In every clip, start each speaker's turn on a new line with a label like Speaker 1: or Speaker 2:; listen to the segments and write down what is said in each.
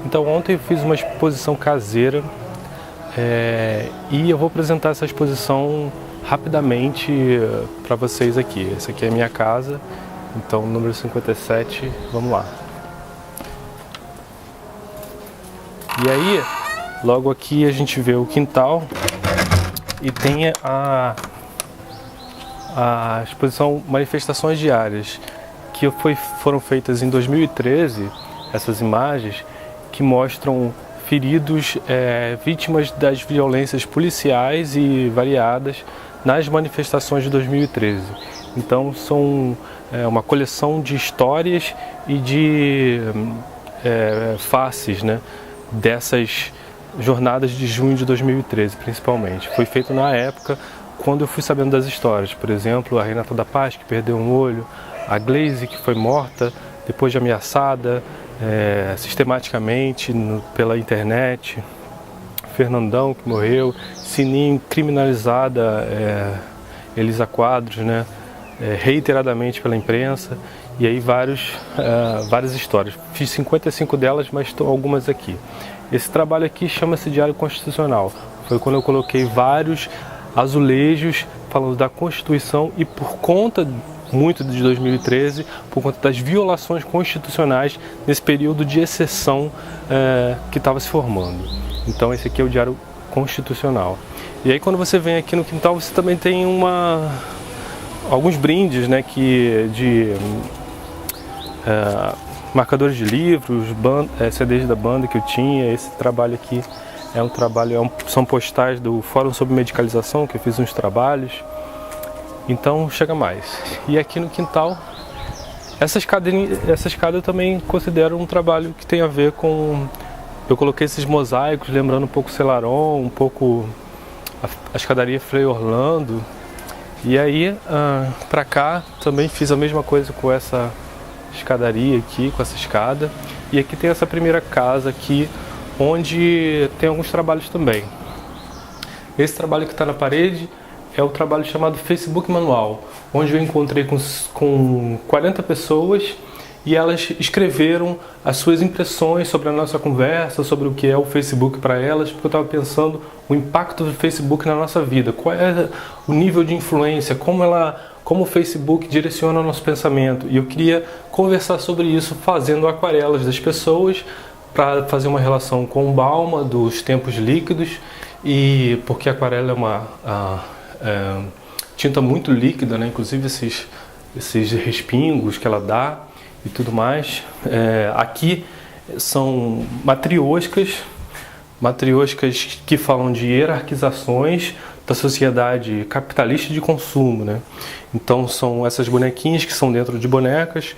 Speaker 1: Então ontem eu fiz uma exposição caseira e eu vou apresentar essa exposição rapidamente para vocês aqui. Essa aqui é a minha casa, então número 57, vamos lá. E aí, logo aqui a gente vê o quintal e tem a exposição Manifestações Diárias, que foram feitas em 2013, essas imagens que mostram feridos, vítimas das violências policiais e variadas nas manifestações de 2013. Então são uma coleção de histórias e de faces, né, dessas jornadas de junho de 2013, principalmente. Foi feito na época quando eu fui sabendo das histórias. Por exemplo, a Renata da Paz, que perdeu um olho, a Glaze, que foi morta depois de ameaçada sistematicamente pela internet, Fernandão, que morreu, Sininho, criminalizada, Elisa Quadros, né, reiteradamente pela imprensa, e aí várias histórias. Fiz 55 delas, mas estão algumas aqui. Esse trabalho aqui chama-se Diário Constitucional. Foi quando eu coloquei vários azulejos falando da Constituição e por conta muito de 2013, por conta das violações constitucionais nesse período de exceção que estava se formando. Então esse aqui é o Diário Constitucional. E aí quando você vem aqui no quintal, você também tem alguns brindes, né, de marcadores de livros, CDs da banda que eu tinha. Esse trabalho aqui são postais do Fórum sobre Medicalização, que eu fiz uns trabalhos. Então chega mais. E aqui no quintal, essa escada eu também considero um trabalho que tem a ver com... Eu coloquei esses mosaicos, lembrando um pouco Celaron, um pouco a escadaria Frei Orlando. E aí, pra cá, também fiz a mesma coisa com essa escadaria aqui, com essa escada. E aqui tem essa primeira casa aqui, onde tem alguns trabalhos também. Esse trabalho que está na parede é o trabalho chamado Facebook Manual, onde eu encontrei com 40 pessoas e elas escreveram as suas impressões sobre a nossa conversa, sobre o que é o Facebook para elas, porque eu estava pensando o impacto do Facebook na nossa vida, qual é o nível de influência, como o Facebook direciona o nosso pensamento. E eu queria conversar sobre isso fazendo aquarelas das pessoas para fazer uma relação com o Balma dos tempos líquidos, e porque a aquarela é uma tinta muito líquida, né? Inclusive esses respingos que ela dá e tudo mais. Aqui são matrioscas que falam de hierarquizações da sociedade capitalista de consumo, né? Então são essas bonequinhas que são dentro de bonecas.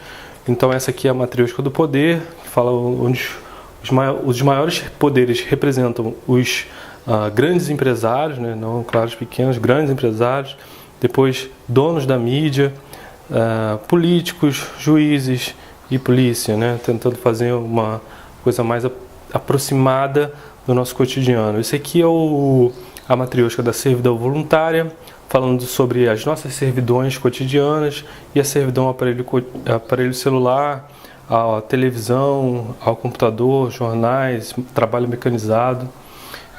Speaker 1: Então essa aqui é a matriosca do poder, que fala onde os maiores poderes representam os grandes empresários, né? Não, claro, os pequenos, grandes empresários. Depois donos da mídia, políticos, juízes e polícia, né? Tentando fazer uma coisa mais aproximada do nosso cotidiano. Esse aqui é a matriosca da servidão voluntária, falando sobre as nossas servidões cotidianas e a servidão ao aparelho celular, à televisão, ao computador, jornais, trabalho mecanizado.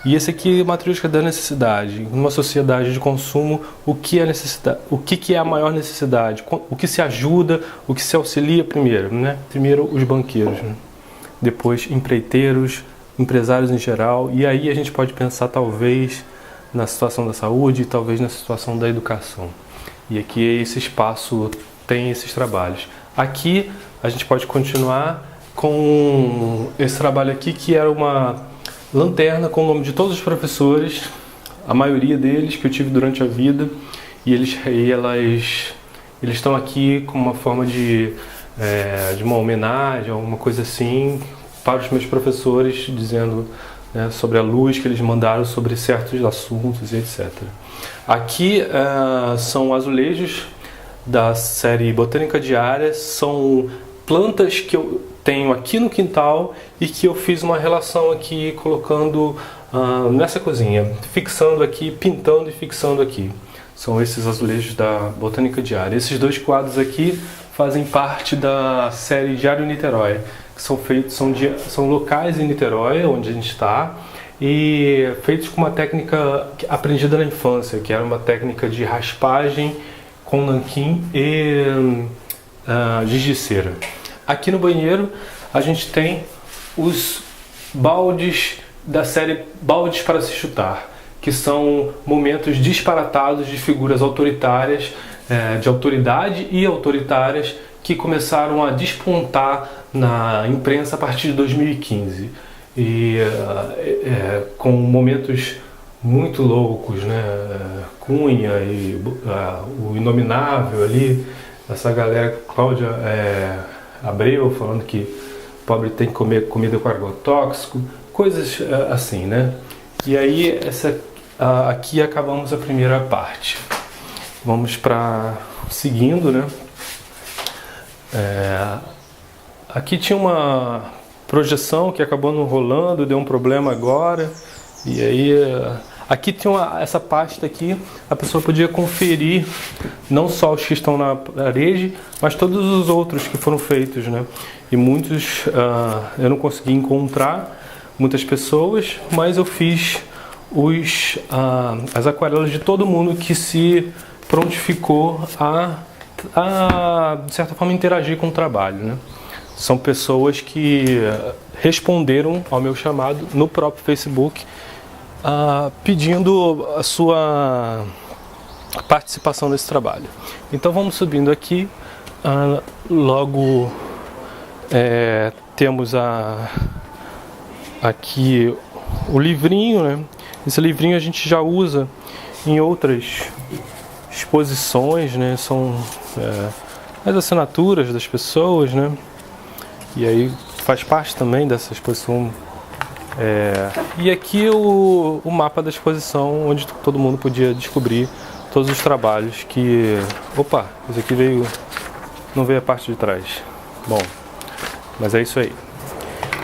Speaker 1: E esse aqui é a matriosca da necessidade. Numa sociedade de consumo, o que é necessidade? O que é a maior necessidade? O que se ajuda? O que se auxilia primeiro, né? Primeiro os banqueiros, né? Depois empreiteiros, empresários em geral. E aí a gente pode pensar talvez na situação da saúde, talvez na situação da educação. E aqui esse espaço tem esses trabalhos. Aqui a gente pode continuar com esse trabalho aqui, que era uma lanterna com o nome de todos os professores, a maioria deles que eu tive durante a vida, e eles estão aqui como uma forma de uma homenagem, alguma coisa assim, para os meus professores, dizendo, né, sobre a luz que eles mandaram sobre certos assuntos, etc. Aqui são azulejos da série Botânica Diária, são plantas que eu tenho aqui no quintal e que eu fiz uma relação aqui colocando nessa cozinha, fixando aqui, pintando e fixando aqui. São esses azulejos da Botânica Diária. Esses dois quadros aqui fazem parte da série Diário Niterói, que que são feitos, são locais em Niterói, onde a gente está, e feitos com uma técnica aprendida na infância, que era uma técnica de raspagem com nanquim e giz de cera. Aqui no banheiro a gente tem os baldes da série Baldes para se chutar, que são momentos disparatados de figuras autoritárias, de autoridade e autoritárias, que começaram a despontar na imprensa a partir de 2015. E com momentos muito loucos, né? Cunha e o Inominável ali, essa galera, Cláudia Abreu, falando que pobre tem que comer comida com agrotóxico, coisas assim, né? E aí, aqui acabamos a primeira parte. Vamos para seguindo, né? Aqui tinha uma projeção que acabou não rolando, deu um problema agora. E aí, aqui tem essa pasta aqui, a pessoa podia conferir não só os que estão na parede, mas todos os outros que foram feitos, né? E muitos eu não consegui encontrar muitas pessoas, mas eu fiz as aquarelas de todo mundo que se prontificou a de certa forma interagir com o trabalho, né? São pessoas que responderam ao meu chamado no próprio Facebook, pedindo a sua participação nesse trabalho. Então vamos subindo aqui, logo temos aqui o livrinho, né? Esse livrinho a gente já usa em outras exposições, né? São as assinaturas das pessoas, né? E aí faz parte também dessa exposição. E aqui o mapa da exposição, onde todo mundo podia descobrir todos os trabalhos que... Opa, esse aqui não veio a parte de trás. Bom, mas é isso aí.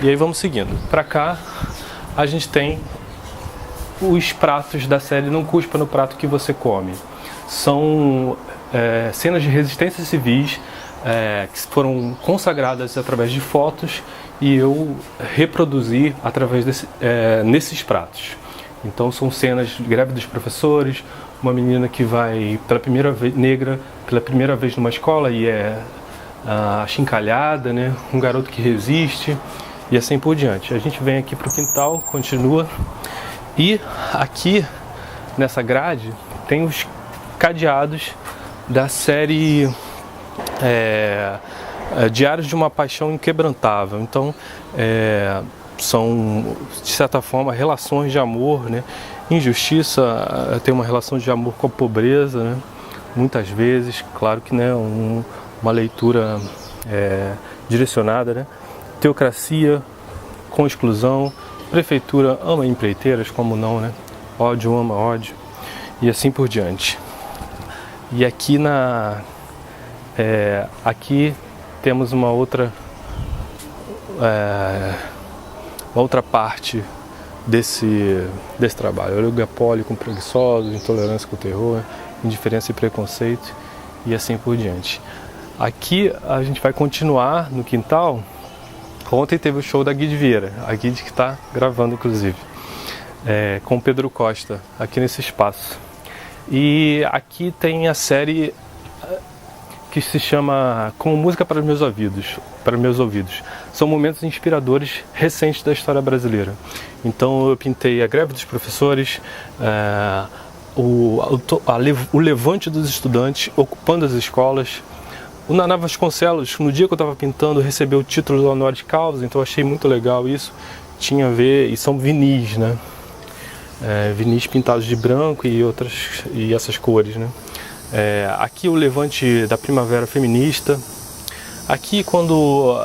Speaker 1: E aí vamos seguindo. Para cá a gente tem os pratos da série Não Cuspa no Prato que Você Come. São cenas de resistência civis que foram consagradas através de fotos e eu reproduzi através nesses pratos. Então são cenas de greve dos professores, uma menina que vai pela primeira vez numa escola e é achincalhada, né? Um garoto que resiste e assim por diante. A gente vem aqui para o quintal, continua, e aqui nessa grade tem os cadeados da série Diários de uma Paixão Inquebrantável. Então são, de certa forma, relações de amor, né? Injustiça tem uma relação de amor com a pobreza, né? Muitas vezes, claro que, né, uma leitura direcionada, né? Teocracia com exclusão, prefeitura ama empreiteiras, como não, né? Ódio ama ódio, e assim por diante. E aqui aqui temos uma outra parte desse trabalho: oligopólio com preguiçosos, intolerância com o terror, indiferença e preconceito, e assim por diante. Aqui a gente vai continuar no quintal. Ontem teve o show da Guide Vieira, a Guide que está gravando inclusive, com o Pedro Costa, aqui nesse espaço. E aqui tem a série que se chama Como Música para meus ouvidos. São momentos inspiradores recentes da história brasileira. Então eu pintei a greve dos professores, o levante dos estudantes ocupando as escolas. O Naná Vasconcelos, no dia que eu estava pintando, recebeu o título do honoris causa, então eu achei muito legal isso. Tinha a ver, e são vinis, né? Vinis pintados de branco e essas cores, né? Aqui o levante da primavera feminista. Aqui quando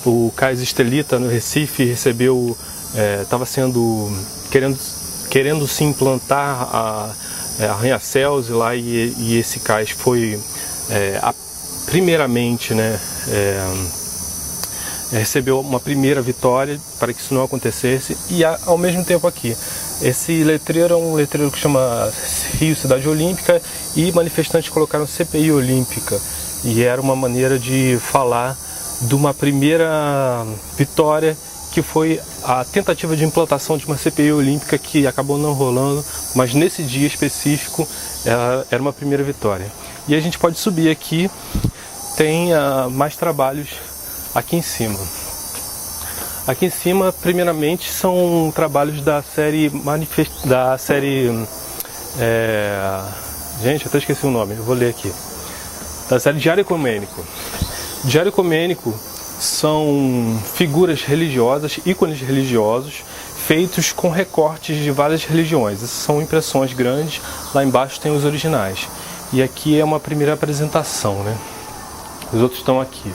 Speaker 1: o Cais Estelita no Recife recebeu, estava querendo se implantar arranha-céus lá, e esse cais foi primeiramente, né, recebeu uma primeira vitória para que isso não acontecesse. E ao mesmo tempo aqui, esse letreiro é um letreiro que chama Rio Cidade Olímpica, e manifestantes colocaram CPI Olímpica, e era uma maneira de falar de uma primeira vitória, que foi a tentativa de implantação de uma CPI olímpica que acabou não rolando, mas nesse dia específico era uma primeira vitória. E a gente pode subir aqui, tem mais trabalhos aqui em cima. Aqui em cima, primeiramente, são trabalhos da série gente, eu até esqueci o nome, eu vou ler aqui. Da série Diário Ecumênico. Diário Ecumênico são figuras religiosas, ícones religiosos, feitos com recortes de várias religiões. Essas são impressões grandes, lá embaixo tem os originais. E aqui é uma primeira apresentação, né? Os outros estão aqui,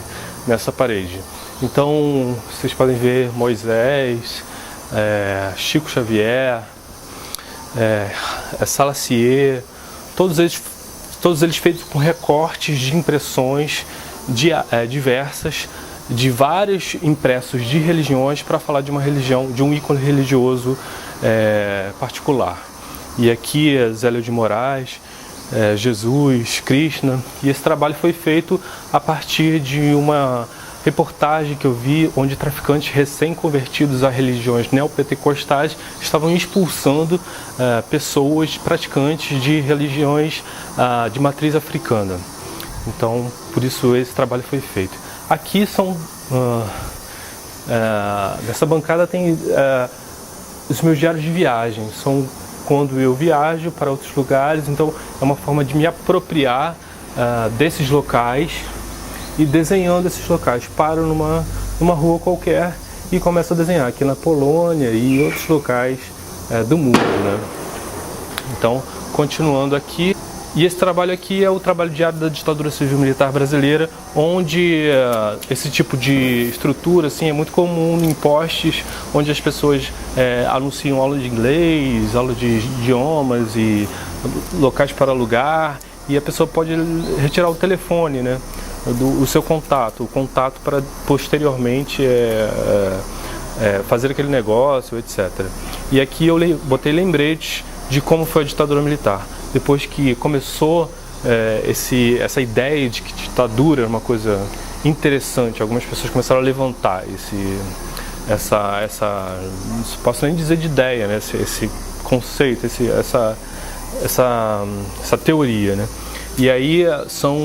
Speaker 1: nessa parede. Então, vocês podem ver Moisés, Chico Xavier, Salacier, todos eles feitos com recortes de impressões diversas, de vários impressos de religiões, para falar de uma religião, de um ícone religioso particular. E aqui é Zélio de Moraes, Jesus, Krishna, e esse trabalho foi feito a partir de uma reportagem que eu vi, onde traficantes recém-convertidos a religiões neopentecostais estavam expulsando pessoas praticantes de religiões de matriz africana. Então, por isso esse trabalho foi feito. Aqui são, nessa bancada tem os meus diários de viagem, são quando eu viajo para outros lugares, então é uma forma de me apropriar desses locais e desenhando esses locais. Paro numa rua qualquer e começo a desenhar aqui na Polônia e outros locais do mundo, né? Então, continuando aqui, e esse trabalho aqui é o trabalho diário da ditadura civil-militar brasileira, onde esse tipo de estrutura assim, é muito comum em postes, onde as pessoas anunciam aula de inglês, aula de idiomas e locais para alugar, e a pessoa pode retirar o telefone, né, o seu contato, o contato para posteriormente fazer aquele negócio, etc. E aqui eu botei lembretes de como foi a ditadura militar. Depois que começou essa ideia de que ditadura era uma coisa interessante, algumas pessoas começaram a levantar não posso nem dizer de ideia, né? esse conceito, essa teoria, né? E aí são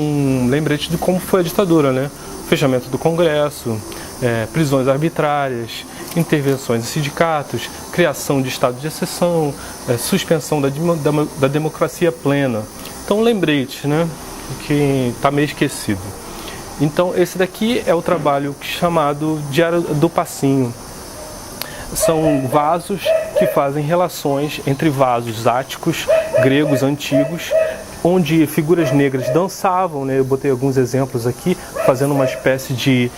Speaker 1: lembretes de como foi a ditadura, né? Fechamento do Congresso, prisões arbitrárias, intervenções em sindicatos, criação de estado de exceção, suspensão da democracia plena. Então, lembrete, né, que está meio esquecido. Então, esse daqui é o trabalho chamado Diário do Passinho. São vasos que fazem relações entre vasos áticos, gregos antigos, onde figuras negras dançavam, né? Eu botei alguns exemplos aqui, fazendo uma espécie de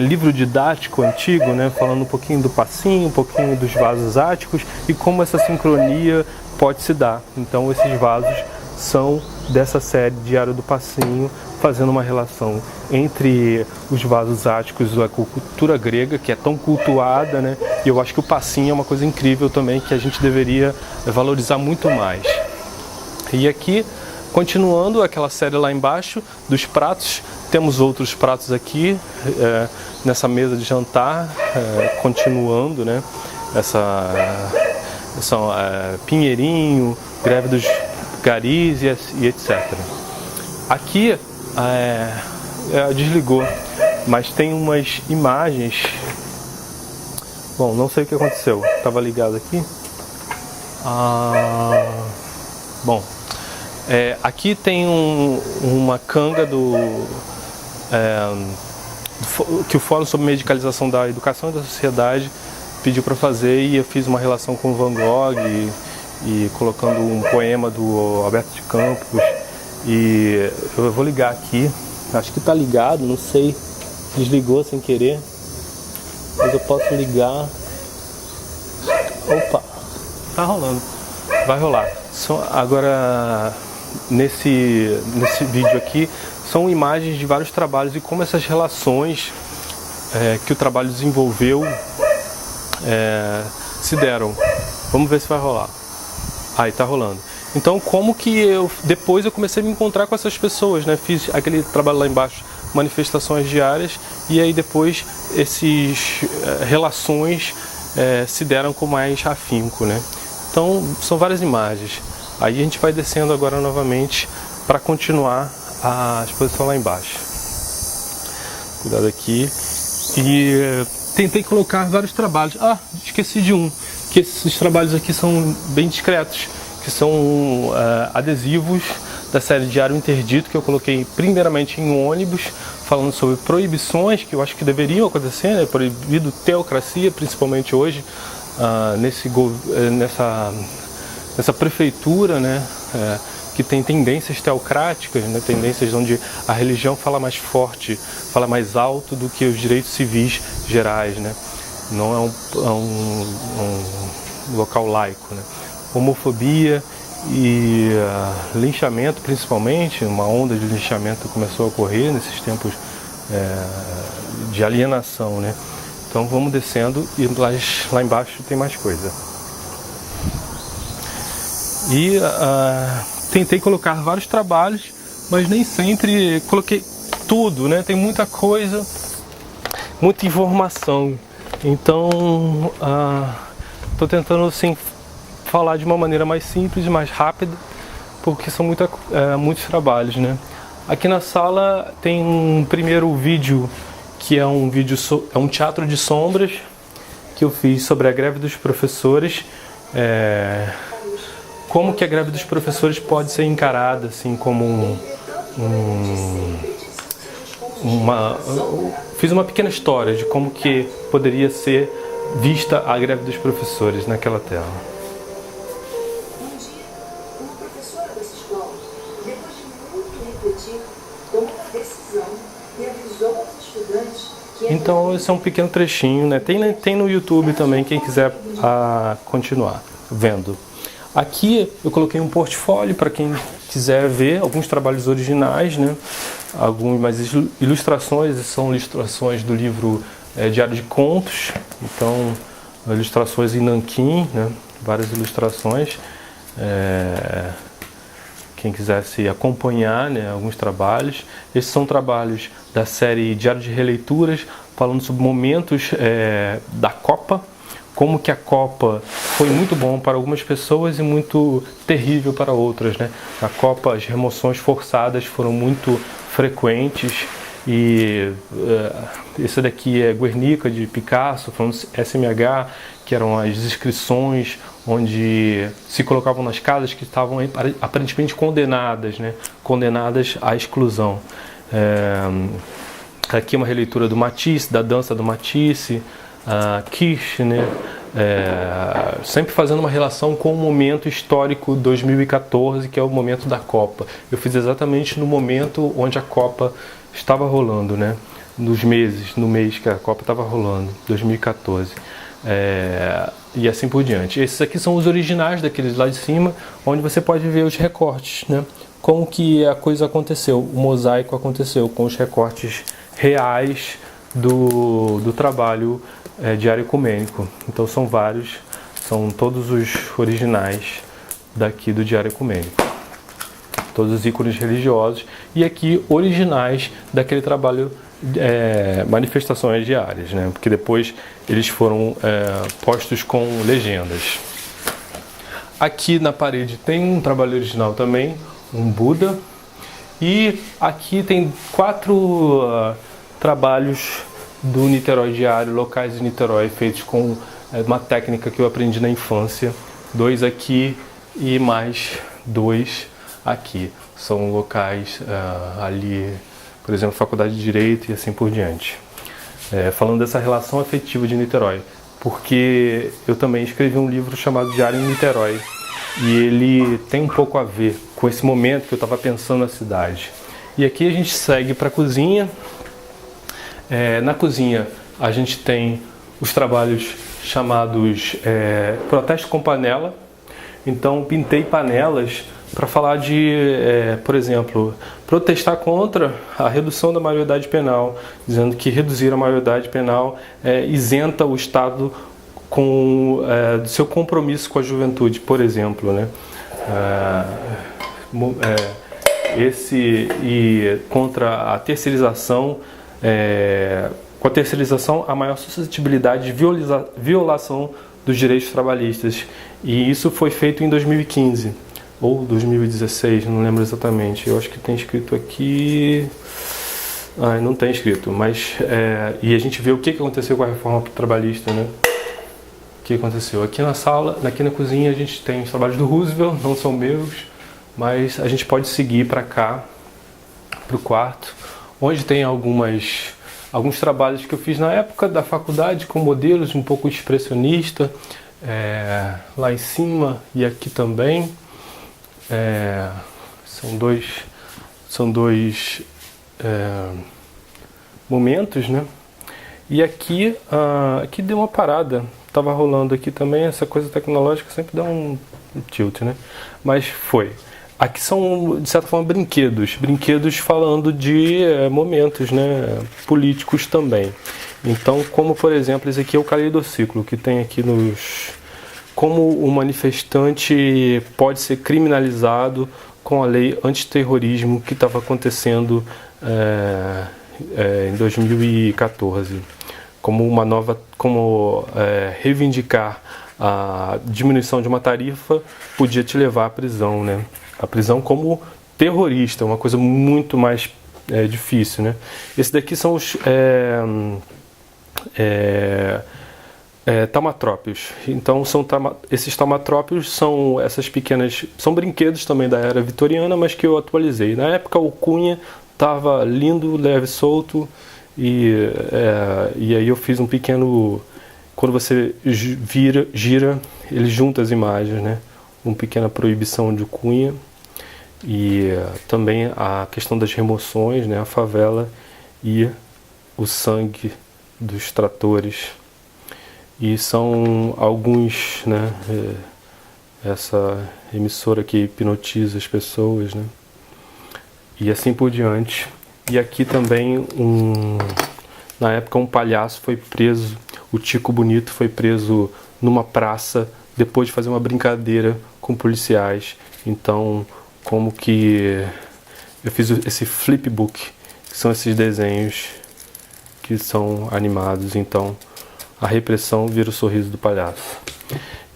Speaker 1: livro didático antigo, né? Falando um pouquinho do passinho, um pouquinho dos vasos áticos e como essa sincronia pode se dar. Então esses vasos são dessa série Diário do Passinho, fazendo uma relação entre os vasos áticos da cultura grega, que é tão cultuada, né? E eu acho que o passinho é uma coisa incrível também, que a gente deveria valorizar muito mais. E aqui, continuando aquela série lá embaixo dos pratos, temos outros pratos aqui nessa mesa de jantar, continuando, né? Pinheirinho, Greve dos Garis e etc. Aqui desligou, mas tem umas imagens. Bom, não sei o que aconteceu. Estava ligado aqui. Bom. Aqui tem uma canga que o Fórum sobre Medicalização da Educação e da Sociedade pediu para fazer, e eu fiz uma relação com Van Gogh e colocando um poema do Alberto de Campos. E eu vou ligar aqui, acho que está ligado, não sei, desligou sem querer, mas eu posso ligar. Opa, tá rolando, vai rolar. Agora, nesse vídeo aqui, são imagens de vários trabalhos e como essas relações que o trabalho desenvolveu se deram. Vamos ver se vai rolar. Aí tá rolando. Então, como que depois eu comecei a me encontrar com essas pessoas, né? Fiz aquele trabalho lá embaixo manifestações diárias, e aí depois essas relações se deram com mais afinco, né? Então são várias imagens. Aí a gente vai descendo agora novamente para continuar a exposição lá embaixo. Cuidado aqui. E tentei colocar vários trabalhos. Ah, esqueci de um. Que esses trabalhos aqui são bem discretos, que são adesivos da série Diário Interdito, que eu coloquei primeiramente em um ônibus, falando sobre proibições que eu acho que deveriam acontecer, né? Proibido teocracia, principalmente hoje, nessa prefeitura, né? Que tem tendências teocráticas, né? Tendências onde a religião fala mais forte, fala mais alto do que os direitos civis gerais, né? Não é um local laico, né? Homofobia e linchamento, principalmente, uma onda de linchamento começou a ocorrer nesses tempos de alienação, né? Então vamos descendo e lá embaixo tem mais coisa. E tentei colocar vários trabalhos, mas nem sempre coloquei tudo, né? Tem muita coisa, muita informação. Então estou tentando assim falar de uma maneira mais simples, mais rápida, porque são muitos trabalhos, né? Aqui na sala tem um primeiro vídeo que é um teatro de sombras que eu fiz sobre a greve dos professores. Como que a greve dos professores pode ser encarada assim como fiz uma pequena história de como que poderia ser vista a greve dos professores naquela tela.
Speaker 2: Um dia, uma professora dessa escola, depois de muito refletir, tomou uma decisão e avisou aos estudantes que...
Speaker 1: Então esse é um pequeno trechinho, né? Tem no YouTube também, quem quiser continuar vendo. Aqui eu coloquei um portfólio para quem quiser ver alguns trabalhos originais, né? Algumas ilustrações, são ilustrações do livro Diário de Contos, então ilustrações em nanquim, né? Várias ilustrações. Quem quisesse acompanhar, né, alguns trabalhos. Esses são trabalhos da série Diário de Releituras, falando sobre momentos da Copa, como que a Copa foi muito bom para algumas pessoas e muito terrível para outras, né? Na Copa as remoções forçadas foram muito frequentes e esse daqui é Guernica de Picasso, falando SMH, que eram as inscrições onde se colocavam nas casas que estavam aparentemente condenadas, né? Condenadas à exclusão. Aqui uma releitura do Matisse, da dança do Matisse, Kirchner, sempre fazendo uma relação com o momento histórico 2014, que é o momento da Copa. Eu fiz exatamente no momento onde a Copa estava rolando, né? No mês que a Copa estava rolando, 2014. E assim por diante. Esses aqui são os originais daqueles lá de cima, onde você pode ver os recortes, né? Como que a coisa aconteceu, o mosaico aconteceu com os recortes reais do trabalho Diário Ecumênico. Então são vários, são todos os originais daqui do Diário Ecumênico. Todos os ícones religiosos e aqui originais daquele trabalho manifestações diárias, né? Porque depois eles foram postos com legendas. Aqui na parede tem um trabalho original também, um Buda, e aqui tem 4 trabalhos do Niterói Diário, locais de Niterói, feitos com uma técnica que eu aprendi na infância. 2 aqui e mais 2 aqui. São locais ali, por exemplo, Faculdade de Direito e assim por diante. Falando dessa relação afetiva de Niterói, porque eu também escrevi um livro chamado Diário em Niterói, e ele tem um pouco a ver com esse momento que eu estava pensando na cidade. E aqui a gente segue para a cozinha. Na cozinha a gente tem os trabalhos chamados Protesto com Panela. Então pintei panelas para falar de, por exemplo, protestar contra a redução da maioridade penal, dizendo que reduzir a maioridade penal isenta o Estado do seu compromisso com a juventude, por exemplo, né? E contra a terceirização, com a terceirização, a maior suscetibilidade de violação dos direitos trabalhistas. E isso foi feito em 2015 ou 2016, não lembro exatamente. Eu acho que tem escrito aqui... não tem escrito, mas... e a gente vê o que aconteceu com a reforma trabalhista, né? O que aconteceu? Aqui na sala, aqui na cozinha, a gente tem os trabalhos do Roosevelt, não são meus, mas a gente pode seguir para cá, para o quarto, onde tem alguns trabalhos que eu fiz na época da faculdade, com modelos um pouco expressionista, lá em cima e aqui também. São dois momentos, né? E aqui deu uma parada. Estava rolando aqui também, essa coisa tecnológica sempre dá um tilt, né? Mas foi. Aqui são, de certa forma, brinquedos falando de momentos, né, políticos também. Então, como por exemplo, esse aqui é o caleidociclo, que tem aqui como o manifestante pode ser criminalizado com a lei antiterrorismo que estava acontecendo em 2014. Como reivindicar a diminuição de uma tarifa podia te levar à prisão, né? A prisão como terrorista, uma coisa muito mais difícil, né? Esse daqui são os taumatrópios. Então esses taumatrópios são essas pequenas, são brinquedos também da era vitoriana, mas que eu atualizei. Na época o Cunha estava lindo, leve, solto. E aí eu fiz um pequeno... Quando você gira, ele junta as imagens, né? Uma pequena proibição de Cunha. E também a questão das remoções, né? A favela e o sangue dos tratores. E são alguns, né? Essa emissora que hipnotiza as pessoas, né? E assim por diante. E aqui também, na época, um palhaço foi preso, o Tico Bonito foi preso numa praça, depois de fazer uma brincadeira com policiais. Então, como que eu fiz esse flipbook, que são esses desenhos que são animados. Então, a repressão vira o sorriso do palhaço.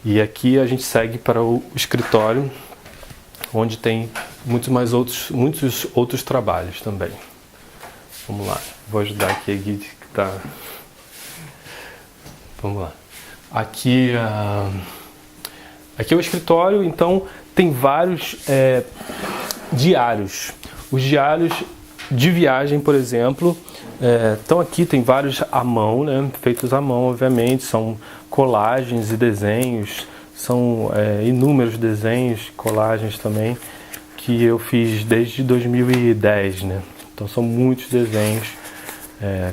Speaker 1: E aqui a gente segue para o escritório, onde tem muitos outros trabalhos também. Vamos lá, vou ajudar aqui a Guide que tá... Vamos lá. Aqui é o escritório, então tem vários diários. Os diários de viagem, por exemplo, então aqui tem vários à mão, né? Feitos à mão, obviamente, são colagens e desenhos, são inúmeros desenhos, colagens também, que eu fiz desde 2010, né? Então são muitos desenhos,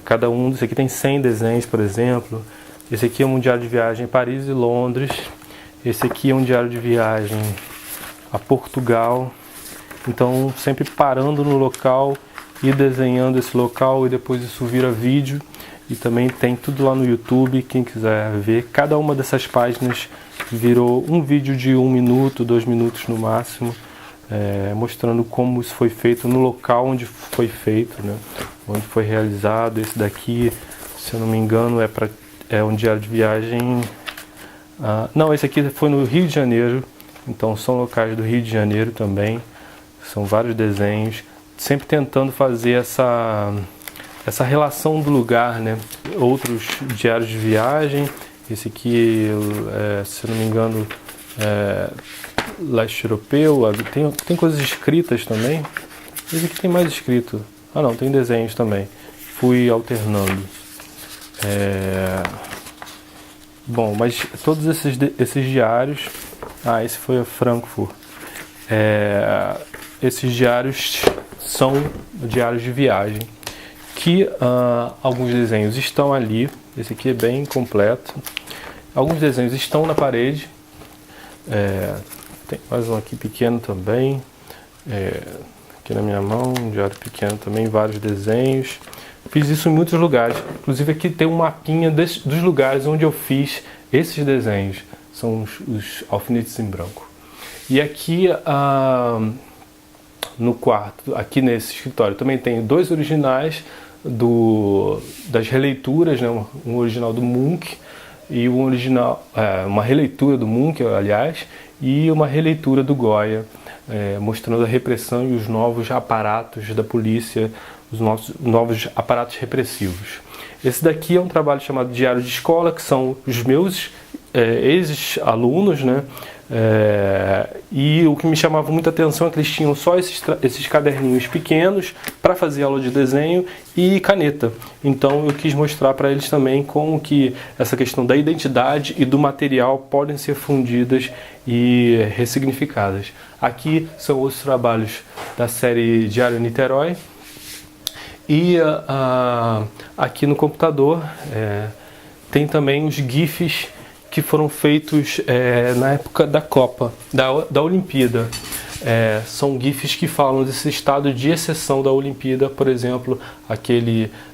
Speaker 1: cada um, esse aqui tem 100 desenhos, por exemplo. Esse aqui é um diário de viagem a Paris e Londres. Esse aqui é um diário de viagem a Portugal. Então sempre parando no local e desenhando esse local, e depois isso vira vídeo. E também tem tudo lá no YouTube, quem quiser ver. Cada uma dessas páginas virou um vídeo de 1 minuto, 2 minutos no máximo. Mostrando como isso foi feito no local onde foi feito, né? Onde foi realizado. Esse daqui, se eu não me engano, é um diário de viagem. Não, esse aqui foi no Rio de Janeiro, então são locais do Rio de Janeiro também. São vários desenhos, sempre tentando fazer essa relação do lugar, né? Outros diários de viagem. Esse aqui, se eu não me engano, leste europeu. Tem coisas escritas também. Esse aqui tem mais escrito. Não, tem desenhos também. Fui alternando. Bom, mas todos esses diários... esse foi a Frankfurt. Esses diários são diários de viagem. Que alguns desenhos estão ali. Esse aqui é bem completo. Alguns desenhos estão na parede. Tem mais um aqui pequeno também. Aqui na minha mão, um diário pequeno também, vários desenhos. Fiz isso em muitos lugares. Inclusive aqui tem um mapinha dos lugares onde eu fiz esses desenhos. São os alfinetes em branco. E aqui no quarto, aqui nesse escritório, também tenho 2 originais das releituras, né? Um original do Munch e um original, uma releitura do Munch, aliás, e uma releitura do Goya, mostrando a repressão e os novos aparatos da polícia, os novos aparatos repressivos. Esse daqui é um trabalho chamado Diário de Escola, que são os meus ex-alunos, né? E o que me chamava muita atenção é que eles tinham só esses caderninhos pequenos para fazer aula de desenho e caneta. Então eu quis mostrar para eles também como que essa questão da identidade e do material podem ser fundidas e ressignificadas. Aqui são outros trabalhos da série Diário Niterói. E aqui no computador tem também os GIFs que foram feitos na época da Copa, da Olimpíada. São GIFs que falam desse estado de exceção da Olimpíada, por exemplo,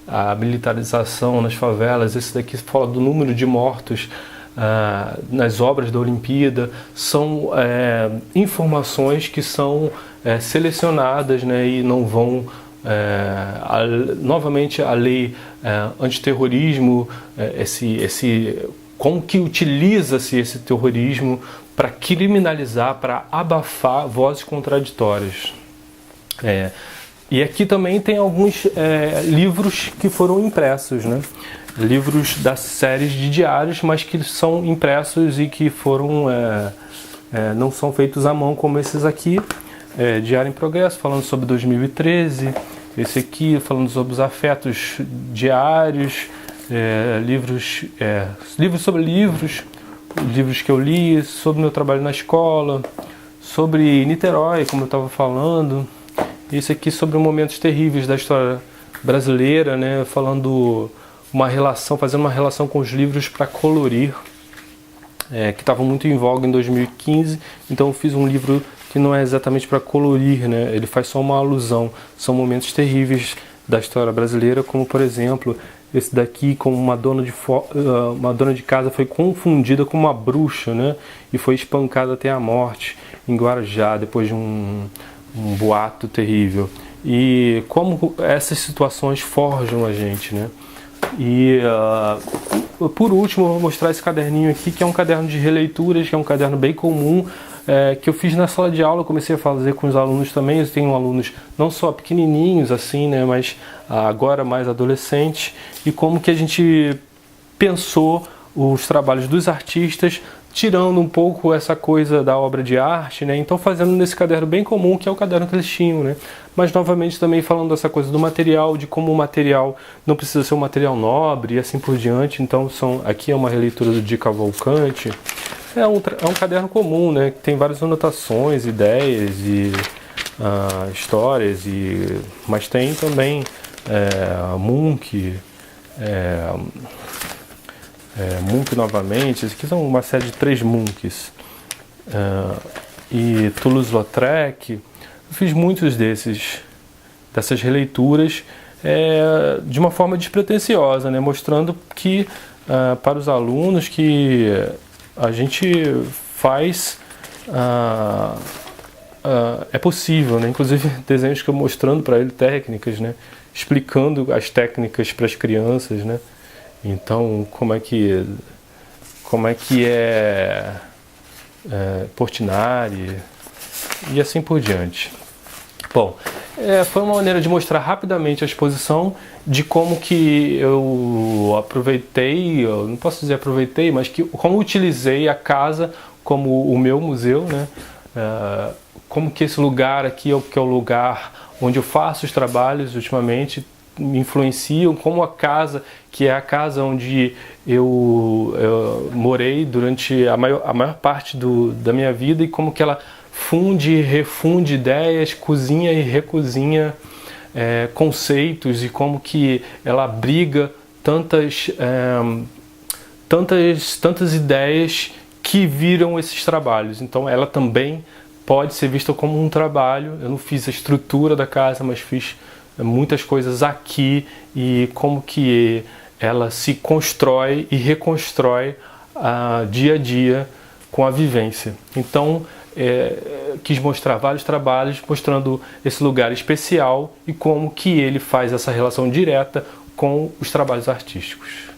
Speaker 1: a militarização nas favelas. Esse daqui fala do número de mortos nas obras da Olimpíada. São informações que são selecionadas, né, e não vão... novamente a lei antiterrorismo, como que utiliza-se esse terrorismo para criminalizar, para abafar vozes contraditórias. E aqui também tem alguns livros que foram impressos, né? Livros das séries de diários, mas que são impressos e que foram não são feitos à mão como esses aqui. Diário em Progresso, falando sobre 2013, esse aqui falando sobre os afetos diários, livros sobre livros que eu li, sobre meu trabalho na escola, sobre Niterói, como eu estava falando, esse aqui sobre momentos terríveis da história brasileira, né, fazendo uma relação com os livros para colorir, que estavam muito em voga em 2015, então eu fiz um livro que não é exatamente para colorir, né? Ele faz só uma alusão. São momentos terríveis da história brasileira, como por exemplo, esse daqui, como uma dona de casa foi confundida com uma bruxa, né? E foi espancada até a morte em Guarujá, depois de um boato terrível. E como essas situações forjam a gente, né? E por último, eu vou mostrar esse caderninho aqui, que é um caderno de releituras, que é um caderno bem comum, que eu fiz na sala de aula, comecei a fazer com os alunos também. Eu tenho alunos não só pequenininhos assim, né, mas agora mais adolescentes, e como que a gente pensou os trabalhos dos artistas, tirando um pouco essa coisa da obra de arte, né, então fazendo nesse caderno bem comum, que é o caderno que eles tinham, né, mas novamente também falando dessa coisa do material, de como o material não precisa ser um material nobre e assim por diante. Então aqui é uma releitura do Di Cavalcanti. É um caderno comum, né, que tem várias anotações, ideias e histórias, mas tem também Munch, Munch novamente. Esses aqui são uma série de 3 Munchs, e Toulouse-Lautrec. Eu fiz muitos dessas releituras de uma forma despretensiosa, né, mostrando que para os alunos que a gente faz, é possível, né? Inclusive desenhos que eu mostrando para ele, técnicas, né? Explicando as técnicas para as crianças, né? Então, como é que Portinari e assim por diante. Bom, foi uma maneira de mostrar rapidamente a exposição, de como que eu aproveitei, eu não posso dizer aproveitei, mas como utilizei a casa como o meu museu, né? Como que esse lugar aqui que é o lugar onde eu faço os trabalhos ultimamente, me influenciam, como a casa, que é a casa onde eu morei durante a maior parte da minha vida, e como que ela funde e refunde ideias, cozinha e recozinha conceitos, e como que ela abriga tantas ideias que viram esses trabalhos. Então ela também pode ser vista como um trabalho. Eu não fiz a estrutura da casa, mas fiz muitas coisas aqui, e como que ela se constrói e reconstrói dia a dia com a vivência. Então quis mostrar vários trabalhos mostrando esse lugar especial e como que ele faz essa relação direta com os trabalhos artísticos.